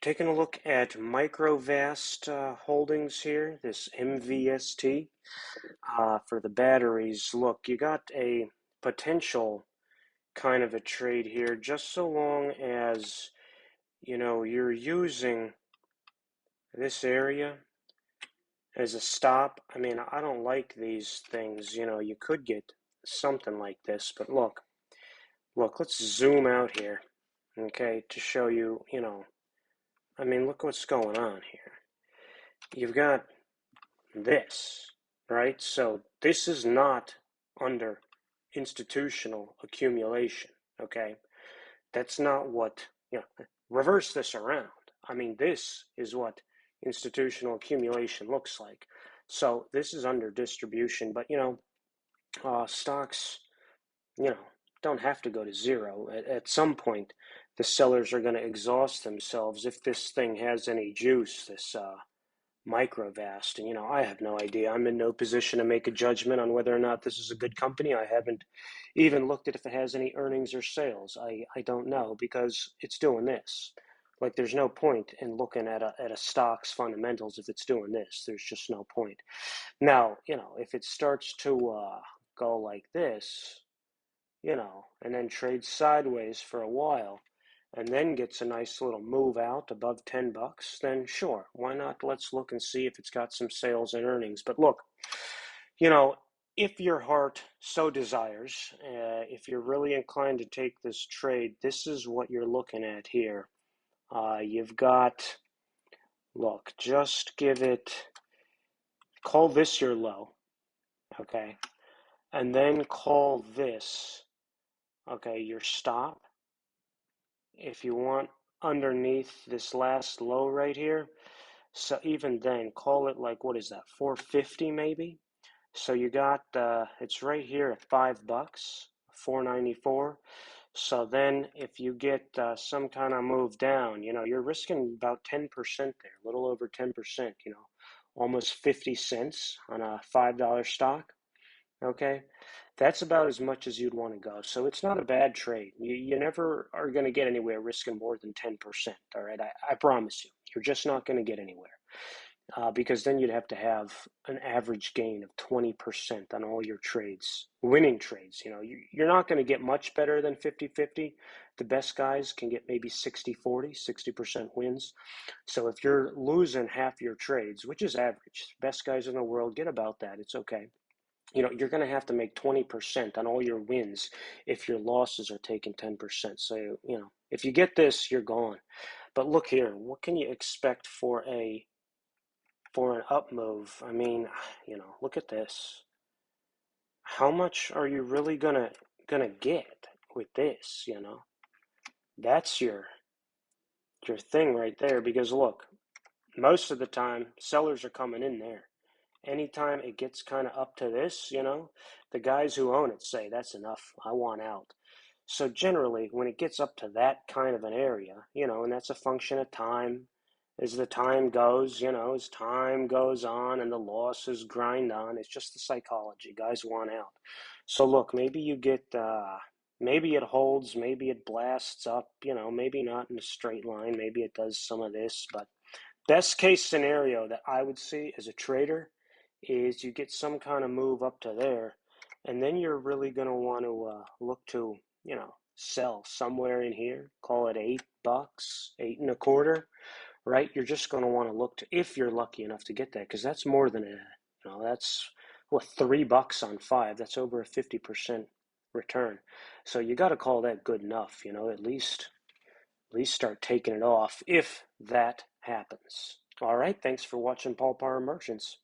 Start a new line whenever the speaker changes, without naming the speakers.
taking a look at Microvast holdings here, this MVST for the batteries. Look, you got a potential kind of a trade here, just so long as, you're using this area as a stop. I mean, I don't like these things. You could get something like this, but look, let's zoom out here, okay, to show you, I mean, look what's going on here. You've got this, right? So this is not under institutional accumulation, okay? That's not what, reverse this around. I mean, this is what institutional accumulation looks like. So this is under distribution, but, stocks, you know, don't have to go to zero. At some point, the sellers are going to exhaust themselves if this thing has any juice, this Microvast. And, I have no idea. I'm in no position to make a judgment on whether or not this is a good company. I haven't even looked at if it has any earnings or sales. I don't know because it's doing this. Like, there's no point in looking at a stock's fundamentals if it's doing this. There's just no point. Now, if it starts to go like this, and then trades sideways for a while, and then gets a nice little move out above $10, then sure, why not? Let's look and see if it's got some sales and earnings. But look, if your heart so desires, if you're really inclined to take this trade, this is what you're looking at here. You've got, look, just call this your low, okay? And then call this, okay, your stop. If you want underneath this last low right here, so even then, call it like, what is that, 450 maybe? So you got, it's right here at $5, 494. So then if you get some kind of move down, you're risking about 10% there, a little over 10%, almost 50 cents on a $5 stock. Okay, that's about as much as you'd want to go. So it's not a bad trade. You never are going to get anywhere risking more than 10%. All right, I promise you, you're just not going to get anywhere because then you'd have to have an average gain of 20% on all your trades, winning trades. You're not going to get much better than 50-50. The best guys can get maybe 60-40, 60% wins. So if you're losing half your trades, which is average, best guys in the world get about that. It's okay. You're going to have to make 20% on all your wins if your losses are taking 10%. So, if you get this, you're gone. But look here, what can you expect for an up move? I mean, look at this. How much are you really gonna get with this, That's your thing right there, because look, most of the time sellers are coming in there. Anytime it gets kind of up to this, the guys who own it say, that's enough, I want out. So generally, when it gets up to that kind of an area, and that's a function of time, as the time goes, as time goes on and the losses grind on, it's just the psychology. Guys want out. So look, maybe you get, maybe it holds, maybe it blasts up, maybe not in a straight line, maybe it does some of this, but best case scenario that I would see as a trader is you get some kind of move up to there, and then you're really going to want to look to, sell somewhere in here. Call it $8, 8.25, right? You're just going to want to look to, if you're lucky enough to get that, because that's more than that's what, $3 on 5. That's over a 50% return. So you got to call that good enough, at least start taking it off if that happens. All right, thanks for watching Paul Power Merchants.